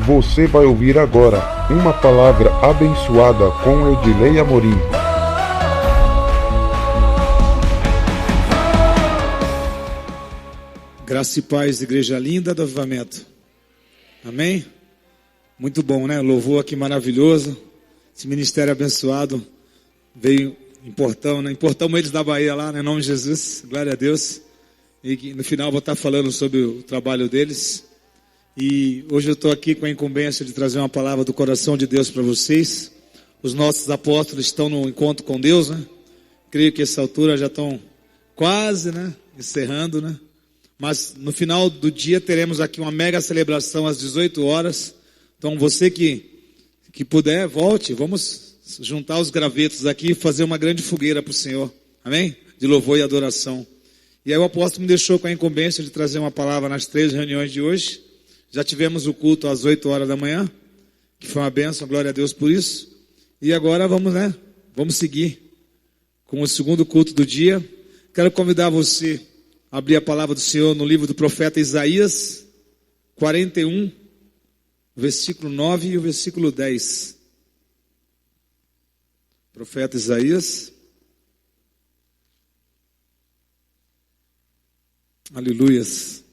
Você vai ouvir agora uma palavra abençoada com Edilei Amorim. Graça e paz, igreja linda do Avivamento. Amém? Muito bom, né? Louvor aqui maravilhoso. Esse ministério abençoado veio em Portão, né? Importamos eles da Bahia lá, né? Em nome de Jesus. Glória a Deus. E no final vou estar falando sobre o trabalho deles. E hoje eu estou aqui com a incumbência de trazer uma palavra do coração de Deus para vocês. Os nossos apóstolos estão no encontro com Deus, né? Creio que essa altura já estão quase, né? Encerrando, né? Mas no final do dia teremos aqui uma mega celebração às 18 horas. Então você que puder, volte. Vamos juntar os gravetos aqui e fazer uma grande fogueira para o Senhor. Amém? De louvor e adoração. E aí o apóstolo me deixou com a incumbência de trazer uma palavra nas 3 reuniões de hoje. Já tivemos o culto às 8 horas da manhã, que foi uma bênção, glória a Deus por isso. E agora vamos, né? Vamos seguir com o segundo culto do dia. Quero convidar você a abrir a palavra do Senhor no livro do profeta Isaías 41, versículo 9 e o versículo 10. Profeta Isaías. Aleluias.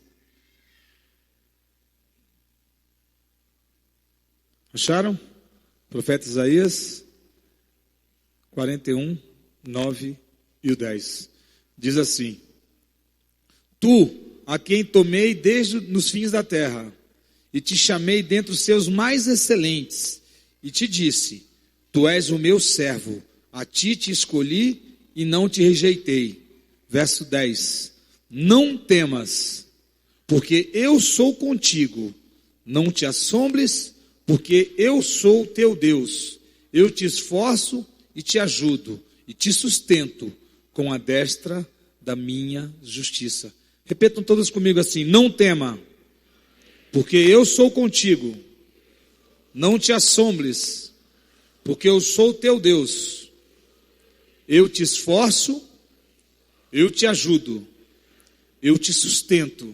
Acharam? Profeta Isaías 41, 9 e o 10. Diz assim: Tu, a quem tomei desde os fins da terra, e te chamei dentre os seus mais excelentes, e te disse: Tu és o meu servo, a ti te escolhi e não te rejeitei. Verso 10. Não temas, porque eu sou contigo. Não te assombres, porque eu sou o teu Deus. Eu te esforço e te ajudo, e te sustento com a destra da minha justiça. Repetam todos comigo assim: não tema, porque eu sou contigo. Não te assombres, porque eu sou o teu Deus. Eu te esforço, eu te ajudo, eu te sustento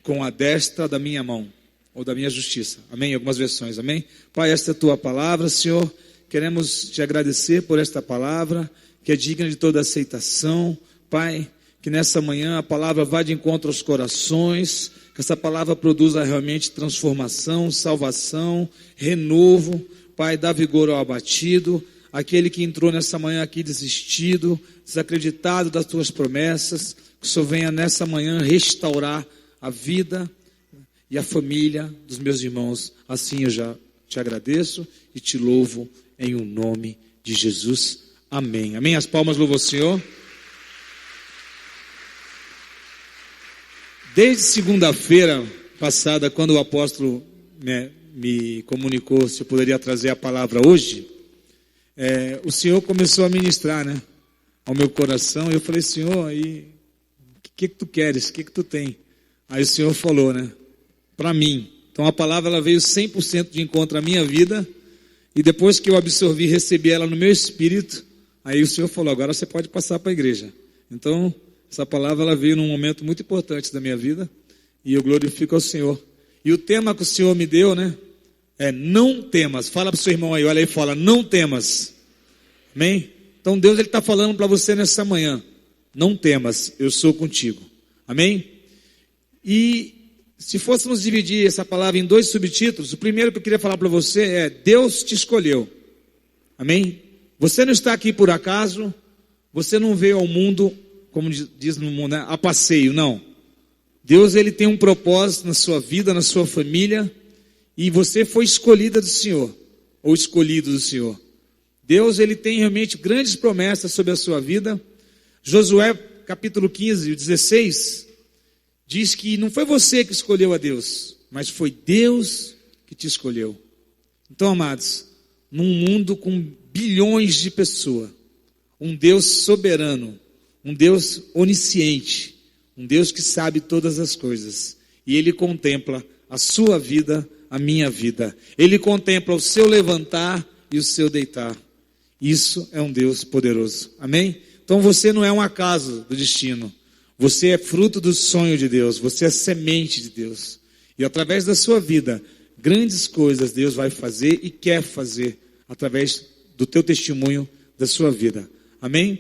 com a destra da minha mão, ou da minha justiça. Amém? Algumas versões, amém? Pai, esta é a tua palavra, Senhor. Queremos te agradecer por esta palavra, que é digna de toda aceitação. Pai, que nessa manhã a palavra vá de encontro aos corações, que essa palavra produza realmente transformação, salvação, renovo. Pai, dá vigor ao abatido, aquele que entrou nessa manhã aqui desistido, desacreditado das tuas promessas, que o Senhor venha nessa manhã restaurar a vida e a família dos meus irmãos. Assim eu já te agradeço e te louvo em o nome de Jesus. Amém. Amém. As palmas louvam o Senhor. Desde segunda-feira passada, quando o apóstolo me comunicou se eu poderia trazer a palavra hoje, o Senhor começou a ministrar, né, ao meu coração. E eu falei: Senhor, e o que tu queres? O que tu tem? Aí o Senhor falou, né, para mim. Então a palavra ela veio 100% de encontro à minha vida. E depois que eu absorvi, recebi ela no meu espírito, aí o Senhor falou: agora você pode passar para a igreja. Então essa palavra ela veio num momento muito importante da minha vida, e eu glorifico ao Senhor. E o tema que o Senhor me deu, né, é não temas. Fala para o seu irmão aí, olha aí, fala: não temas. Amém? Então Deus está falando para você nessa manhã: não temas, eu sou contigo. Amém? E se fôssemos dividir essa palavra em 2 subtítulos, o primeiro que eu queria falar para você é: Deus te escolheu. Amém? Você não está aqui por acaso, você não veio ao mundo, como diz no mundo, né, a passeio, não. Deus, ele tem um propósito na sua vida, na sua família, e você foi escolhida do Senhor, ou escolhido do Senhor. Deus, ele tem realmente grandes promessas sobre a sua vida. Josué capítulo 15, 16, diz que não foi você que escolheu a Deus, mas foi Deus que te escolheu. Então, amados, num mundo com bilhões de pessoas, um Deus soberano, um Deus onisciente, um Deus que sabe todas as coisas, e Ele contempla a sua vida, a minha vida. Ele contempla o seu levantar e o seu deitar. Isso é um Deus poderoso. Amém? Então você não é um acaso do destino. Você é fruto do sonho de Deus. Você é semente de Deus. E através da sua vida, grandes coisas Deus vai fazer e quer fazer através do teu testemunho, da sua vida. Amém?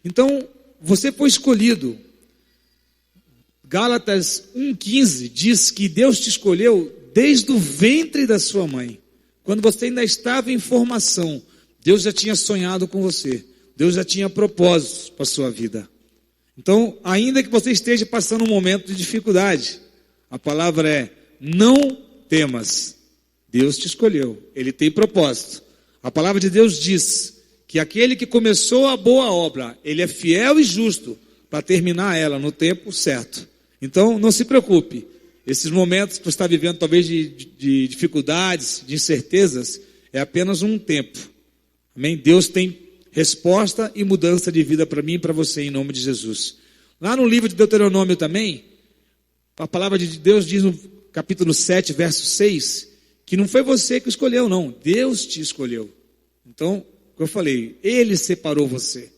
Então, você foi escolhido. Gálatas 1,15 diz que Deus te escolheu desde o ventre da sua mãe. Quando você ainda estava em formação, Deus já tinha sonhado com você. Deus já tinha propósitos para a sua vida. Então, ainda que você esteja passando um momento de dificuldade, a palavra é: não temas. Deus te escolheu. Ele tem propósito. A palavra de Deus diz que aquele que começou a boa obra, ele é fiel e justo para terminar ela no tempo certo. Então, não se preocupe. Esses momentos que você está vivendo, talvez de dificuldades, de incertezas, é apenas um tempo. Amém? Deus tem resposta e mudança de vida para mim e para você, em nome de Jesus. Lá no livro de Deuteronômio também, a palavra de Deus diz no capítulo 7, verso 6, que não foi você que escolheu, não. Deus te escolheu. Então, como eu falei, Ele separou você.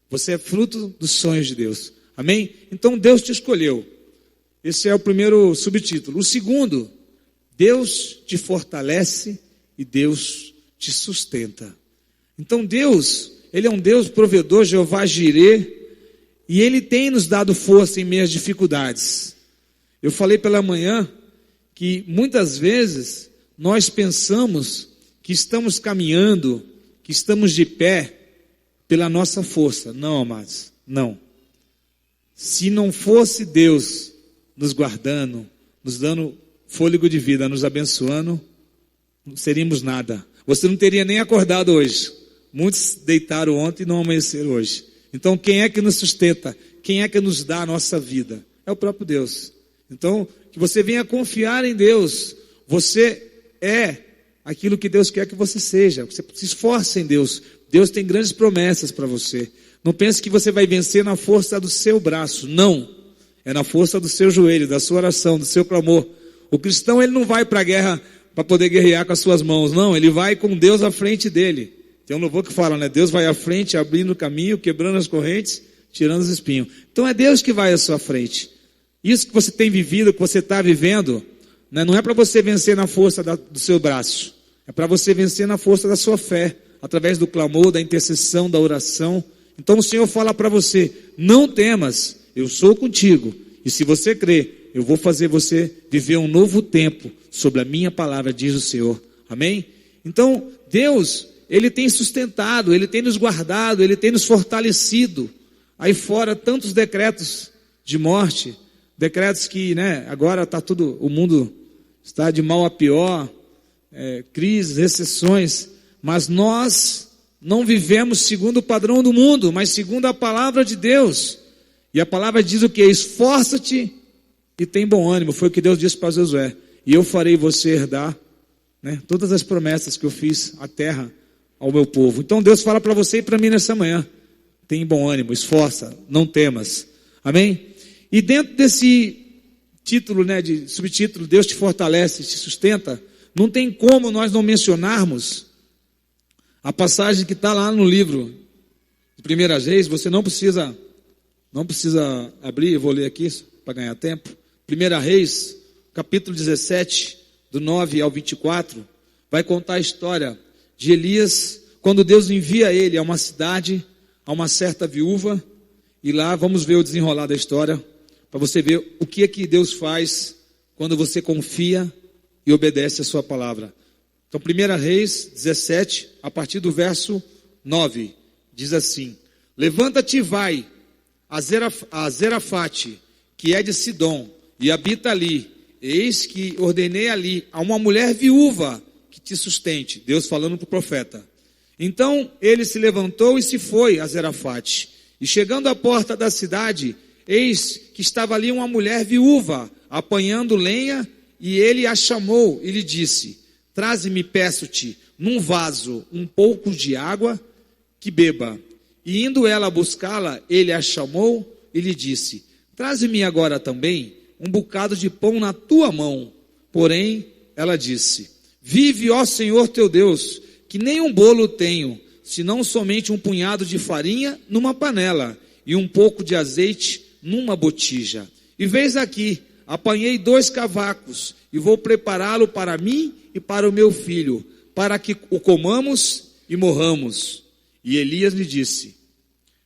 Você é fruto dos sonhos de Deus. Amém? Então, Deus te escolheu. Esse é o primeiro subtítulo. O segundo, Deus te fortalece e Deus te sustenta. Então Deus, Ele é um Deus provedor, Jeová Jirê, e Ele tem nos dado força em meio às dificuldades. Eu falei pela manhã que muitas vezes nós pensamos que estamos caminhando, que estamos de pé pela nossa força. Não, amados, não. Se não fosse Deus nos guardando, nos dando fôlego de vida, nos abençoando, não seríamos nada. Você não teria nem acordado hoje. Muitos deitaram ontem e não amanheceram hoje. Então, quem é que nos sustenta? Quem é que nos dá a nossa vida? É o próprio Deus. Então, que você venha confiar em Deus. Você é aquilo que Deus quer que você seja. Você se esforce em Deus. Deus tem grandes promessas para você. Não pense que você vai vencer na força do seu braço. Não. É na força do seu joelho, da sua oração, do seu clamor. O cristão, ele não vai para a guerra para poder guerrear com as suas mãos. Não, ele vai com Deus à frente dele. Tem um louvor que fala, né? Deus vai à frente, abrindo o caminho, quebrando as correntes, tirando os espinhos. Então é Deus que vai à sua frente. Isso que você tem vivido, que você está vivendo, né? Não é para você vencer na força do seu braço. É para você vencer na força da sua fé, através do clamor, da intercessão, da oração. Então o Senhor fala para você: não temas, eu sou contigo. E se você crer, eu vou fazer você viver um novo tempo sobre a minha palavra, diz o Senhor. Amém? Então, Deus, Ele tem sustentado, Ele tem nos guardado, Ele tem nos fortalecido. Aí fora, tantos decretos de morte, decretos que, né, agora está tudo, o mundo está de mal a pior, crises, recessões, mas nós não vivemos segundo o padrão do mundo, mas segundo a palavra de Deus. E a palavra diz o que? Esforça-te e tem bom ânimo. Foi o que Deus disse para Josué. E eu farei você herdar, né, todas as promessas que eu fiz à terra, ao meu povo. Então Deus fala para você e para mim nessa manhã: tem bom ânimo, esforça, não temas. Amém? E dentro desse título, né, de subtítulo, Deus te fortalece, te sustenta, não tem como nós não mencionarmos a passagem que está lá no livro de 1 Reis. Você não precisa abrir, eu vou ler aqui para ganhar tempo. 1 Reis, capítulo 17, do 9 ao 24, vai contar a história de Elias, quando Deus envia ele a uma cidade, a uma certa viúva, e lá vamos ver o desenrolar da história, para você ver o que é que Deus faz quando você confia e obedece a sua palavra. Então, 1 Reis 17, a partir do verso 9, diz assim: levanta-te e vai a Zerafate, que é de Sidom, e habita ali. Eis que ordenei ali a uma mulher viúva que te sustente. Deus falando para o profeta. Então ele se levantou e se foi a Zerafate. E chegando à porta da cidade, eis que estava ali uma mulher viúva, apanhando lenha, e ele a chamou e lhe disse: traze-me, peço-te, num vaso um pouco de água que beba. E indo ela buscá-la, ele a chamou e lhe disse: traze-me agora também um bocado de pão na tua mão. Porém, ela disse: vive, ó Senhor teu Deus, que nem um bolo tenho, senão somente um punhado de farinha numa panela e um pouco de azeite numa botija. E vês aqui, apanhei 2 cavacos e vou prepará-lo para mim e para o meu filho, para que o comamos e morramos. E Elias lhe disse: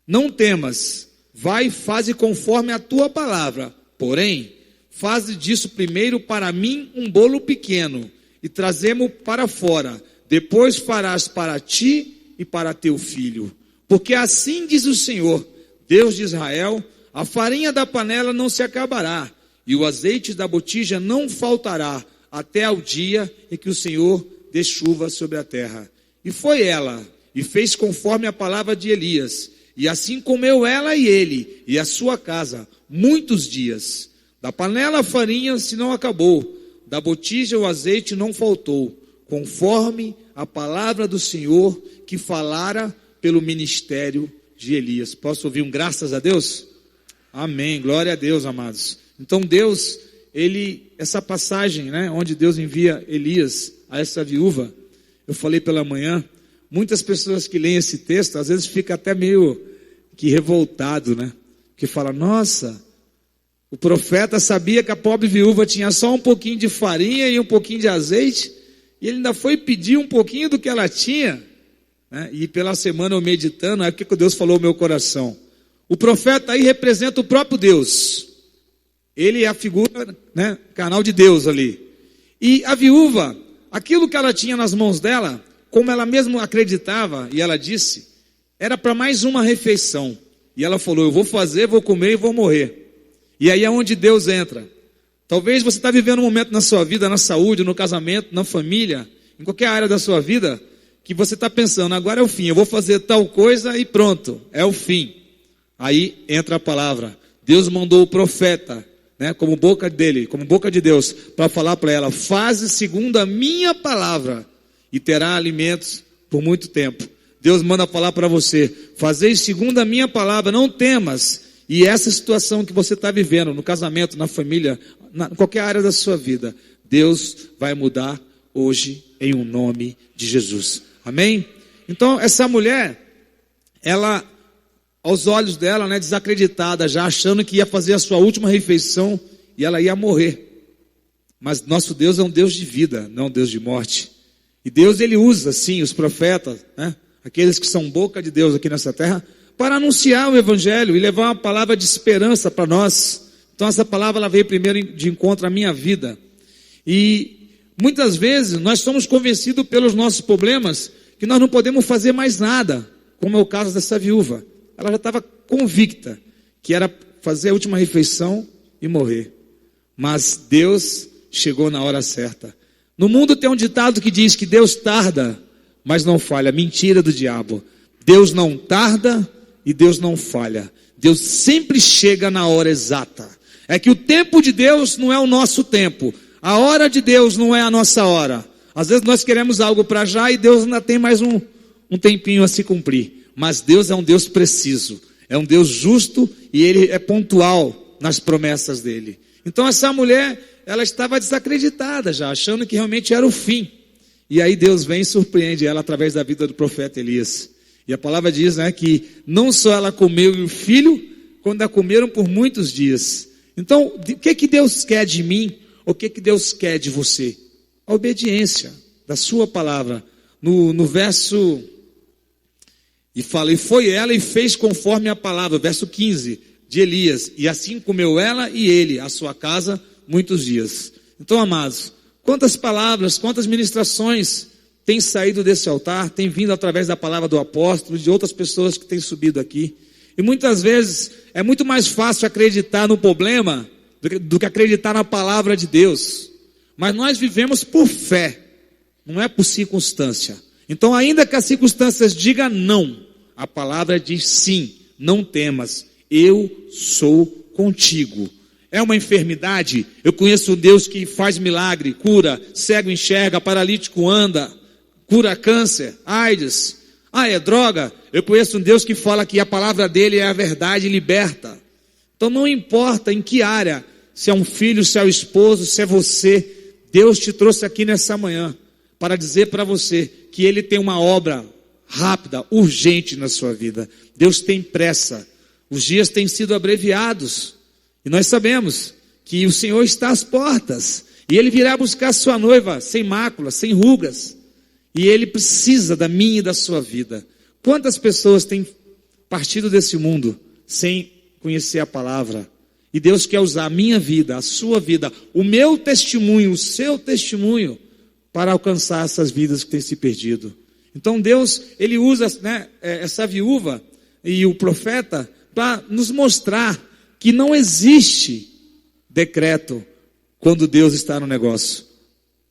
não temas, vai e faze conforme a tua palavra, porém, faze disso primeiro para mim um bolo pequeno, e trazemo para fora, depois farás para ti e para teu filho. Porque assim diz o Senhor, Deus de Israel: a farinha da panela não se acabará, e o azeite da botija não faltará, até ao dia em que o Senhor dê chuva sobre a terra. E foi ela, e fez conforme a palavra de Elias, e assim comeu ela e ele, e a sua casa, muitos dias. Da panela a farinha se não acabou, da botija o azeite não faltou, conforme a palavra do Senhor que falara pelo ministério de Elias. Posso ouvir um graças a Deus? Amém, glória a Deus, amados. Então Deus, essa passagem, né, onde Deus envia Elias a essa viúva, eu falei pela manhã, muitas pessoas que leem esse texto, às vezes fica até meio que revoltado, né, que fala: nossa, o profeta sabia que a pobre viúva tinha só um pouquinho de farinha e um pouquinho de azeite, e ele ainda foi pedir um pouquinho do que ela tinha, né? E pela semana eu meditando, aí o que Deus falou no meu coração? O profeta aí representa o próprio Deus, ele é a figura, né, canal de Deus ali, e a viúva, aquilo que ela tinha nas mãos dela, como ela mesma acreditava, e ela disse, era para mais uma refeição, e ela falou: eu vou fazer, vou comer e vou morrer. E aí é onde Deus entra. Talvez você está vivendo um momento na sua vida, na saúde, no casamento, na família, em qualquer área da sua vida, que você está pensando: agora é o fim, eu vou fazer tal coisa e pronto, é o fim. Aí entra a palavra. Deus mandou o profeta, né, como boca dele, como boca de Deus, para falar para ela: faze segundo a minha palavra e terá alimentos por muito tempo. Deus manda falar para você: fazei segundo a minha palavra, não temas. E essa situação que você está vivendo, no casamento, na família, em qualquer área da sua vida, Deus vai mudar hoje em um nome de Jesus. Amém? Então essa mulher, ela, aos olhos dela, né, desacreditada, já achando que ia fazer a sua última refeição e ela ia morrer. Mas nosso Deus é um Deus de vida, não um Deus de morte. E Deus, ele usa sim os profetas, né, aqueles que são boca de Deus aqui nessa terra, para anunciar o evangelho e levar uma palavra de esperança para nós. Então essa palavra, ela veio primeiro de encontro à minha vida. E muitas vezes nós somos convencidos pelos nossos problemas que nós não podemos fazer mais nada, como é o caso dessa viúva. Ela já estava convicta que era fazer a última refeição e morrer. Mas Deus chegou na hora certa. No mundo tem um ditado que diz que Deus tarda, mas não falha. Mentira do diabo. Deus não tarda e Deus não falha. Deus sempre chega na hora exata. É que o tempo de Deus não é o nosso tempo. A hora de Deus não é a nossa hora. Às vezes nós queremos algo para já e Deus ainda tem mais um tempinho a se cumprir. Mas Deus é um Deus preciso. É um Deus justo e Ele é pontual nas promessas dEle. Então essa mulher, ela estava desacreditada já, achando que realmente era o fim. E aí Deus vem e surpreende ela através da vida do profeta Elias. E a palavra diz, né, que não só ela comeu e o filho, quando a comeram por muitos dias. Então, o que Deus quer de mim? O que Deus quer de você? A obediência da sua palavra. No verso, e fala: e foi ela e fez conforme a palavra, verso 15, de Elias. E assim comeu ela e ele, a sua casa, muitos dias. Então, amados, quantas palavras, quantas ministrações tem saído desse altar, tem vindo através da palavra do apóstolo, de outras pessoas que têm subido aqui. E muitas vezes é muito mais fácil acreditar no problema do que acreditar na palavra de Deus. Mas nós vivemos por fé, não é por circunstância. Então, ainda que as circunstâncias digam não, a palavra diz sim, não temas, eu sou contigo. É uma enfermidade? Eu conheço um Deus que faz milagre, cura, cego enxerga, paralítico anda, cura câncer, AIDS. É droga? Eu conheço um Deus que fala que a palavra dele é a verdade e liberta. Então não importa em que área, se é um filho, se é o esposo, se é você, Deus te trouxe aqui nessa manhã para dizer para você que Ele tem uma obra rápida, urgente na sua vida. Deus tem pressa. Os dias têm sido abreviados e nós sabemos que o Senhor está às portas. E ele virá buscar sua noiva sem mácula, sem rugas. E ele precisa da minha e da sua vida. Quantas pessoas têm partido desse mundo sem conhecer a palavra? E Deus quer usar a minha vida, a sua vida, o meu testemunho, o seu testemunho, para alcançar essas vidas que têm se perdido. Então Deus, Ele usa, né, essa viúva e o profeta para nos mostrar que não existe decreto quando Deus está no negócio.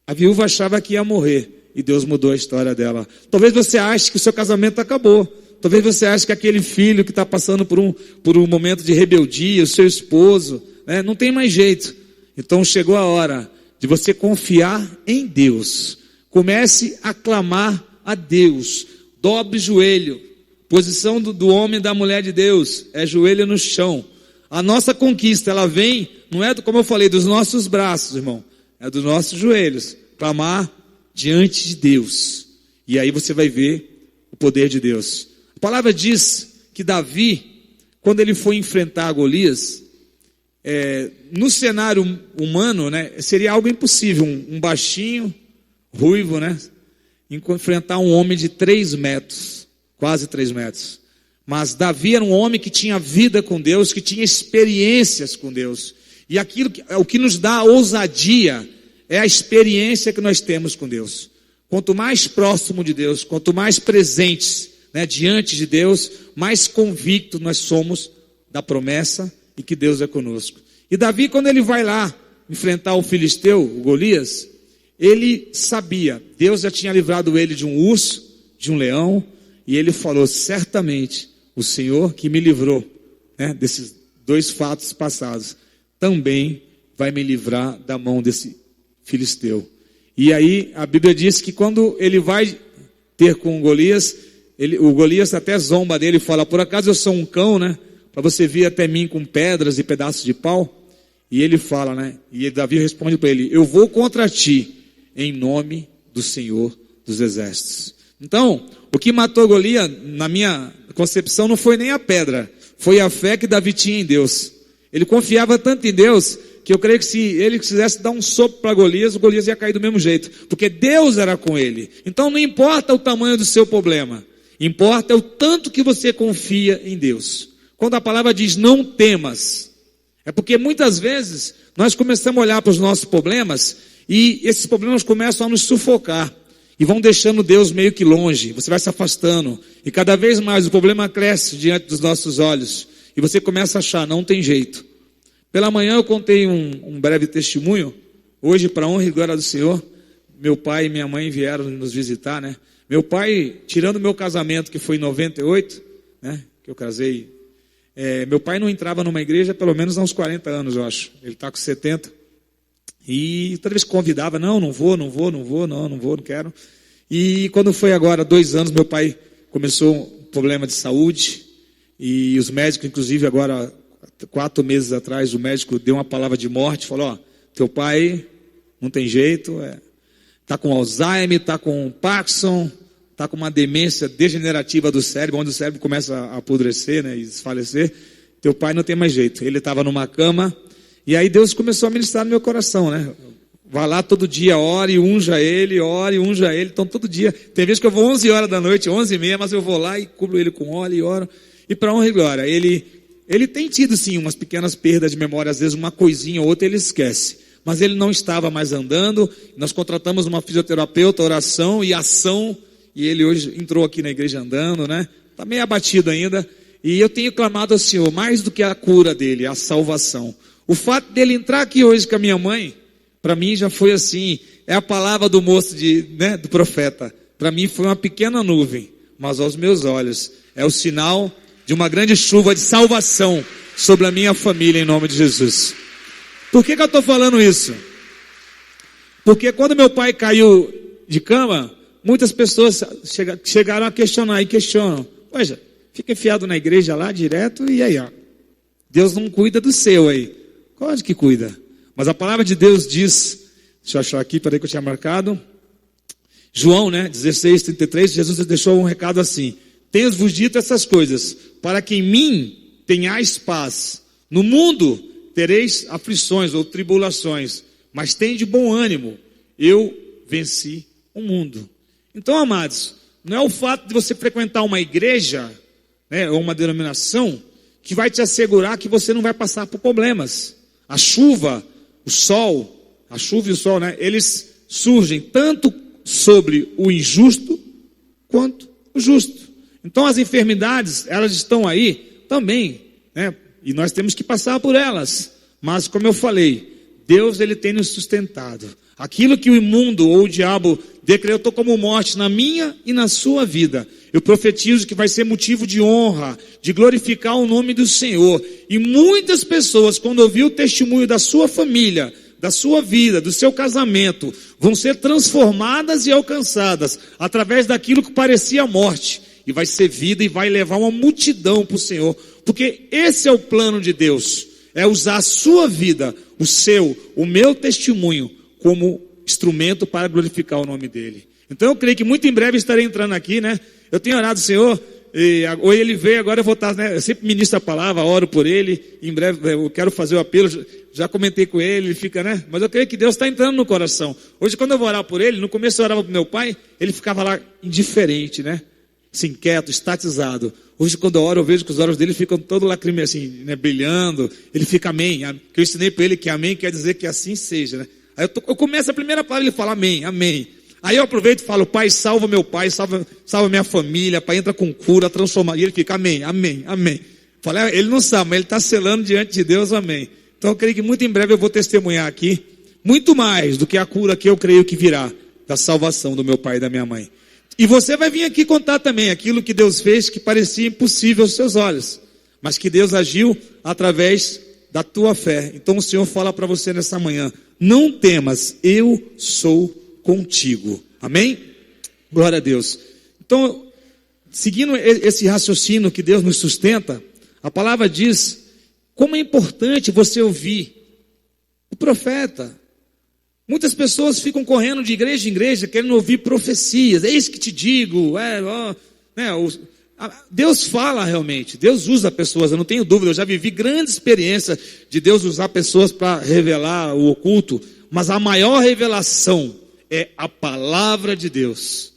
A viúva achava que ia morrer e Deus mudou a história dela. Talvez você ache que o seu casamento acabou. Talvez você ache que aquele filho que está passando por um momento de rebeldia, o seu esposo, né, não tem mais jeito. Então chegou a hora de você confiar em Deus. Comece a clamar a Deus. Dobre o joelho. Posição do homem e da mulher de Deus é joelho no chão. A nossa conquista, ela vem, não é, como eu falei, dos nossos braços, irmão. É dos nossos joelhos. Clamar diante de Deus. E aí você vai ver o poder de Deus. A palavra diz que Davi, quando ele foi enfrentar Golias, no cenário humano, né, seria algo impossível. Um baixinho, ruivo, né, enfrentar um homem de 3 metros, quase 3 metros. Mas Davi era um homem que tinha vida com Deus, que tinha experiências com Deus. E o que nos dá ousadia é a experiência que nós temos com Deus. Quanto mais próximo de Deus, quanto mais presentes, né, diante de Deus, mais convictos nós somos da promessa e que Deus é conosco. E Davi, quando ele vai lá enfrentar o filisteu, o Golias, ele sabia, Deus já tinha livrado ele de um urso, de um leão, e ele falou, certamente, o Senhor que me livrou, né, desses 2 fatos passados, também vai me livrar da mão desse filisteu. E aí a Bíblia diz que quando ele vai ter com o Golias até zomba dele e fala, por acaso eu sou um cão, né, para você vir até mim com pedras e pedaços de pau? E ele fala, né, e Davi responde para ele, eu vou contra ti, em nome do Senhor dos Exércitos. Então, o que matou Golias, na minha concepção, não foi nem a pedra, foi a fé que Davi tinha em Deus. Ele confiava tanto em Deus, que eu creio que se ele quisesse dar um sopro para Golias, o Golias ia cair do mesmo jeito, porque Deus era com ele. Então não importa o tamanho do seu problema, importa o tanto que você confia em Deus. Quando a palavra diz não temas, é porque muitas vezes nós começamos a olhar para os nossos problemas e esses problemas começam a nos sufocar e vão deixando Deus meio que longe, você vai se afastando e cada vez mais o problema cresce diante dos nossos olhos e você começa a achar, não tem jeito. Pela manhã eu contei um breve testemunho, hoje para a honra e glória do Senhor, meu pai e minha mãe vieram nos visitar, né? Meu pai, tirando meu casamento, que foi em 98, né, que eu casei, meu pai não entrava numa igreja pelo menos há uns 40 anos, eu acho. Ele está com 70. E toda vez que convidava, não vou, não quero. E quando foi agora, 2 anos, meu pai começou um problema de saúde. E os médicos, inclusive agora, 4 meses atrás, o médico deu uma palavra de morte, falou, teu pai não tem jeito, está com Alzheimer, está com Parkinson, está com uma demência degenerativa do cérebro, onde o cérebro começa a apodrecer, né, e desfalecer. Teu pai não tem mais jeito. Ele estava numa cama, e aí Deus começou a ministrar no meu coração, né? Vai lá todo dia, ore e unja ele. Então todo dia, tem vezes que eu vou 11 horas da noite, 11h30, mas eu vou lá e cubro ele com óleo e oro. E para honra e glória, ele tem tido sim umas pequenas perdas de memória, às vezes uma coisinha ou outra ele esquece. Mas ele não estava mais andando, nós contratamos uma fisioterapeuta, oração e ação, e ele hoje entrou aqui na igreja andando, né? Está meio abatido ainda, e eu tenho clamado ao Senhor, mais do que a cura dele, a salvação. O fato dele entrar aqui hoje com a minha mãe, para mim já foi assim, é a palavra do moço, do profeta. Para mim foi uma pequena nuvem, mas aos meus olhos é o sinal de uma grande chuva de salvação sobre a minha família, em nome de Jesus. Por que eu estou falando isso? Porque quando meu pai caiu de cama, muitas pessoas chegaram a questionar e questionam. Poxa, fica enfiado na igreja lá direto e aí, ó, Deus não cuida do seu aí. Claro que cuida. Mas a palavra de Deus diz, deixa eu achar aqui, peraí que eu tinha marcado. João, 16:33, Jesus deixou um recado assim. Tenho-vos dito essas coisas, para que em mim tenhais paz. No mundo tereis aflições ou tribulações, mas tem de bom ânimo, eu venci o mundo. Então, amados, não é o fato de você frequentar uma igreja, né, ou uma denominação, que vai te assegurar que você não vai passar por problemas. A chuva e o sol, né, eles surgem tanto sobre o injusto quanto o justo. Então as enfermidades, elas estão aí também, né, e nós temos que passar por elas. Mas como eu falei, Deus, ele tem nos sustentado. Aquilo que o imundo ou o diabo decretou como morte na minha e na sua vida, eu profetizo que vai ser motivo de honra, de glorificar o nome do Senhor. E muitas pessoas, quando ouvir o testemunho da sua família, da sua vida, do seu casamento, vão ser transformadas e alcançadas através daquilo que parecia morte, e vai ser vida e vai levar uma multidão para o Senhor, porque esse é o plano de Deus, é usar a sua vida, o meu testemunho, como instrumento para glorificar o nome dele. Então eu creio que muito em breve estarei entrando aqui, né? Eu tenho orado, Senhor, ou ele veio, agora eu vou estar, né? Eu sempre ministro a palavra, oro por ele, em breve eu quero fazer o apelo, já comentei com ele, ele fica, né? Mas eu creio que Deus está entrando no coração. Hoje quando eu vou orar por ele, no começo eu orava para meu pai, ele ficava lá indiferente, né? Assim, quieto, estatizado. Hoje quando eu oro, eu vejo que os olhos dele ficam todo lacrime, assim, né? Brilhando, ele fica amém, que eu ensinei para ele que amém quer dizer que assim seja, né? Aí eu começo a primeira palavra, ele fala amém, amém. Aí eu aproveito e falo, pai, salva meu pai, salva minha família, pai, entra com cura, transforma. E ele fica, amém, amém, amém. Falei, ele não sabe, mas ele está selando diante de Deus, amém. Então eu creio que muito em breve eu vou testemunhar aqui, muito mais do que a cura que eu creio que virá, da salvação do meu pai e da minha mãe. E você vai vir aqui contar também aquilo que Deus fez que parecia impossível aos seus olhos, mas que Deus agiu através da tua fé. Então o Senhor fala para você nessa manhã, não temas, eu sou contigo. Amém? Glória a Deus. Então, seguindo esse raciocínio que Deus nos sustenta, a palavra diz como é importante você ouvir o profeta. Muitas pessoas ficam correndo de igreja em igreja, querendo ouvir profecias. Eis que te digo, Deus fala realmente, Deus usa pessoas, eu não tenho dúvida, eu já vivi grande experiência de Deus usar pessoas para revelar o oculto, mas a maior revelação é a palavra de Deus.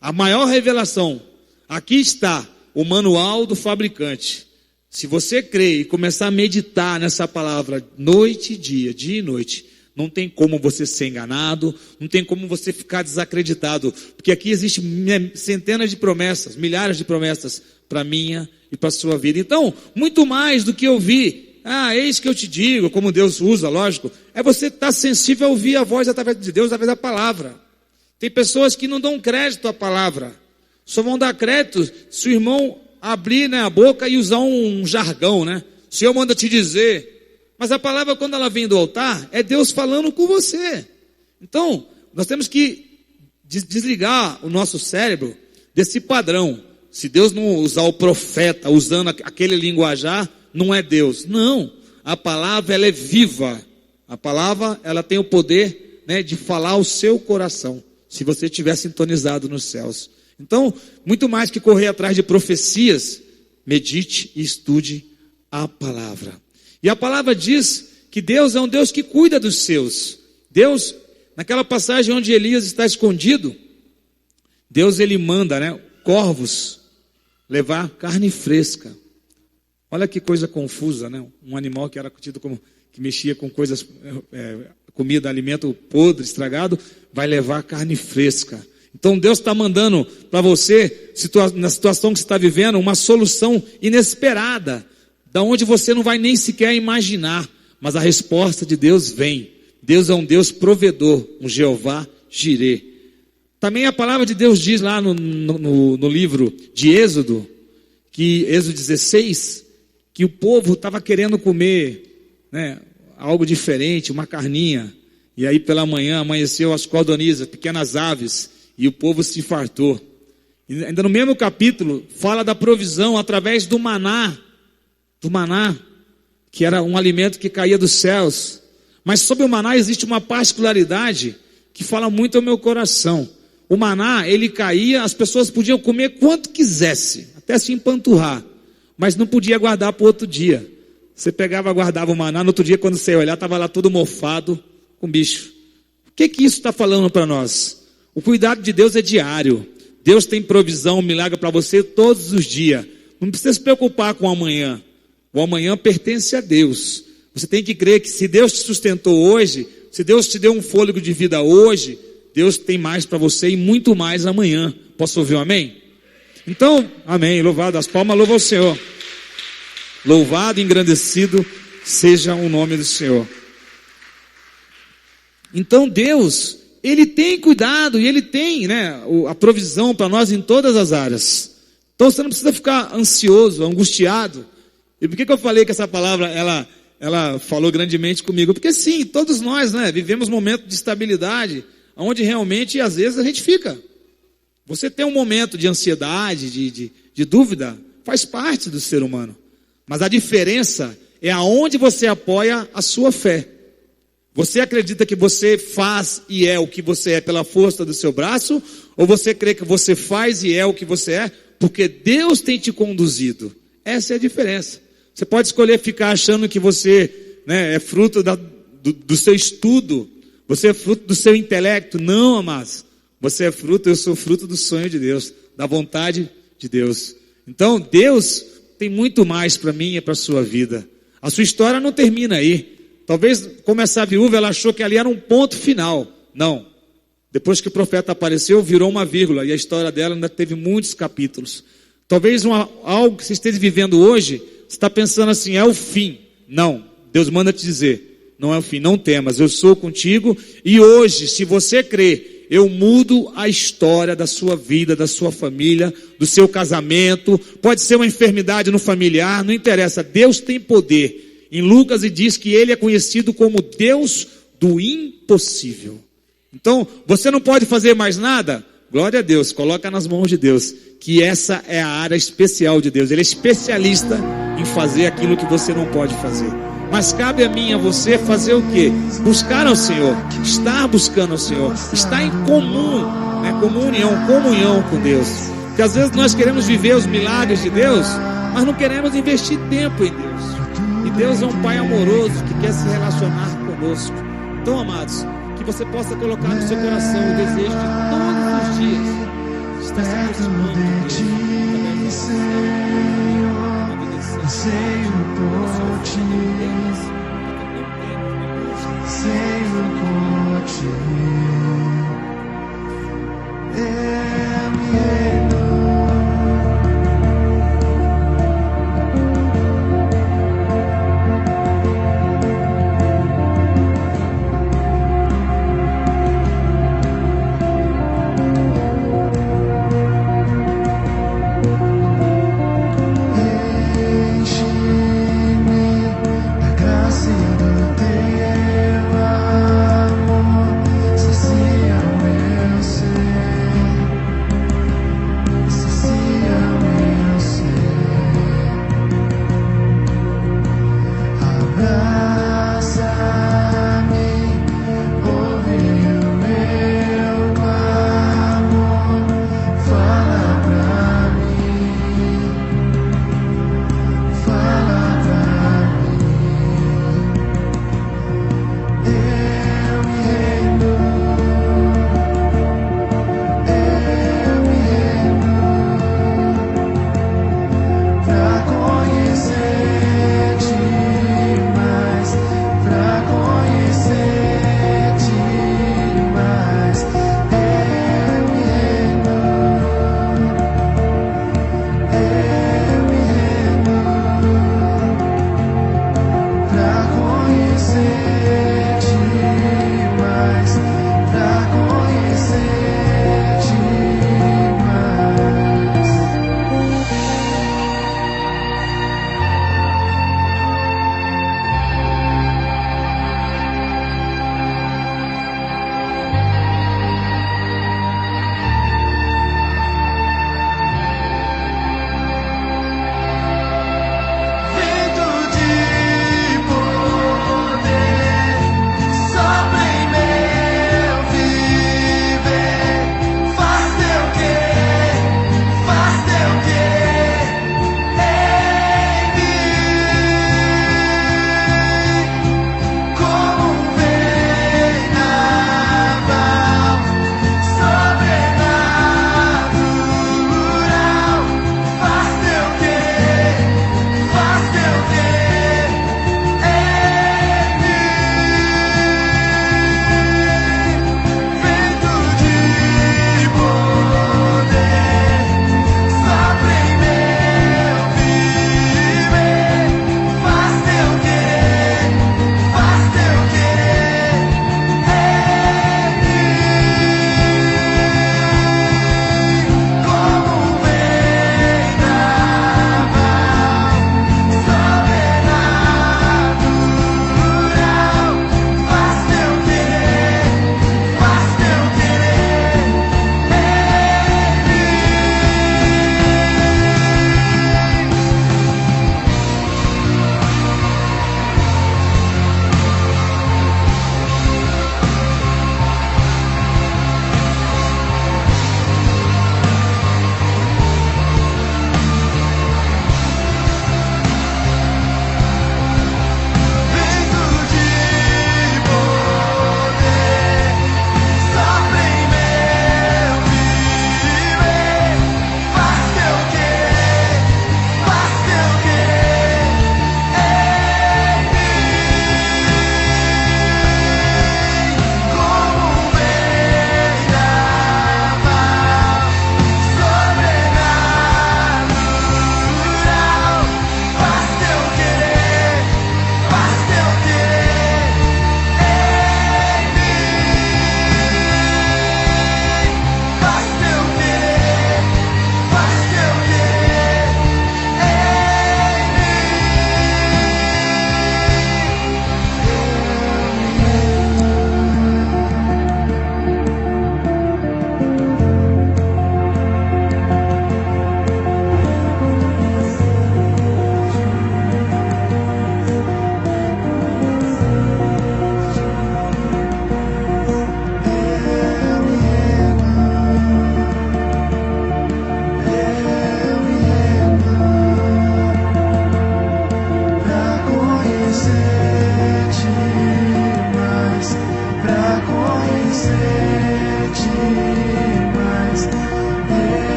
A maior revelação, aqui está o manual do fabricante. Se você crer e começar a meditar nessa palavra noite e dia e noite, não tem como você ser enganado, não tem como você ficar desacreditado, porque aqui existem centenas de promessas, milhares de promessas para a minha e para a sua vida. Então, muito mais do que ouvir, eis que eu te digo, como Deus usa, lógico, é você estar sensível a ouvir a voz através de Deus, através da palavra. Tem pessoas que não dão crédito à palavra, só vão dar crédito se o irmão abrir, né, a boca e usar um jargão, né? O Senhor manda te dizer. Mas a palavra, quando ela vem do altar, é Deus falando com você. Então, nós temos que desligar o nosso cérebro desse padrão. Se Deus não usar o profeta usando aquele linguajar, não é Deus. Não, a palavra ela é viva. A palavra ela tem o poder, né, de falar ao seu coração, se você estiver sintonizado nos céus. Então, muito mais que correr atrás de profecias, medite e estude a palavra. E a palavra diz que Deus é um Deus que cuida dos seus. Deus, naquela passagem onde Elias está escondido, Deus ele manda, né, corvos levar carne fresca. Olha que coisa confusa, né? Um animal que era tido como que mexia com coisas, comida, alimento podre, estragado, vai levar carne fresca. Então Deus está mandando para você, na situação que você está vivendo, uma solução inesperada, da onde você não vai nem sequer imaginar, mas a resposta de Deus vem. Deus é um Deus provedor, um Jeová Jirê. Também a palavra de Deus diz lá no livro de Êxodo, que Êxodo 16, que o povo estava querendo comer, né, algo diferente, uma carninha, e aí pela manhã amanheceu as codornizes, pequenas aves, e o povo se fartou. E ainda no mesmo capítulo, fala da provisão através do maná, que era um alimento que caía dos céus. Mas sobre o maná existe uma particularidade que fala muito ao meu coração. O maná, ele caía, as pessoas podiam comer quanto quisesse, até se empanturrar, mas não podia guardar para o outro dia. Você pegava, guardava o maná, no outro dia quando você ia olhar, estava lá todo mofado, com bicho. O que isso está falando para nós? O cuidado de Deus é diário. Deus tem provisão, milagre para você todos os dias. Não precisa se preocupar com o amanhã. O amanhã pertence a Deus. Você tem que crer que se Deus te sustentou hoje, se Deus te deu um fôlego de vida hoje, Deus tem mais para você e muito mais amanhã. Posso ouvir um amém? Então, amém. Louvado, as palmas louvam o Senhor. Louvado e engrandecido seja o nome do Senhor. Então Deus, Ele tem cuidado e Ele tem, a provisão para nós em todas as áreas. Então você não precisa ficar ansioso, angustiado. E por que eu falei que essa palavra, ela falou grandemente comigo? Porque sim, todos nós, vivemos momentos de estabilidade, onde realmente, às vezes, a gente fica. Você tem um momento de ansiedade, de dúvida, faz parte do ser humano. Mas a diferença é aonde você apoia a sua fé. Você acredita que você faz e é o que você é pela força do seu braço? Ou você crê que você faz e é o que você é porque Deus tem te conduzido? Essa é a diferença. Você pode escolher ficar achando que você é fruto do seu estudo, você é fruto do seu intelecto. Não, amados. Você é fruto, eu sou fruto do sonho de Deus, da vontade de Deus. Então, Deus tem muito mais para mim e para a sua vida. A sua história não termina aí. Talvez, como essa viúva, ela achou que ali era um ponto final. Não. Depois que o profeta apareceu, virou uma vírgula. E a história dela ainda teve muitos capítulos. Talvez algo que você esteja vivendo hoje, você está pensando assim, é o fim. Não. Deus manda te dizer, não é o fim, não temas, eu sou contigo. E hoje, se você crer, eu mudo a história da sua vida, da sua família, do seu casamento. Pode ser uma enfermidade no familiar, não interessa. Deus tem poder. Em Lucas ele diz que ele é conhecido como Deus do impossível. Então, você não pode fazer mais nada? Glória a Deus, coloca nas mãos de Deus, que essa é a área especial de Deus. Ele é especialista em fazer aquilo que você não pode fazer. Mas cabe a mim e a você fazer o quê? Buscar ao Senhor, estar buscando ao Senhor, estar em comunhão com Deus. Porque às vezes nós queremos viver os milagres de Deus, mas não queremos investir tempo em Deus. E Deus é um Pai amoroso que quer se relacionar conosco. Então, amados, que você possa colocar no seu coração o desejo de todos os dias estar se aproximando de Deus. Senhor, anseio por ti.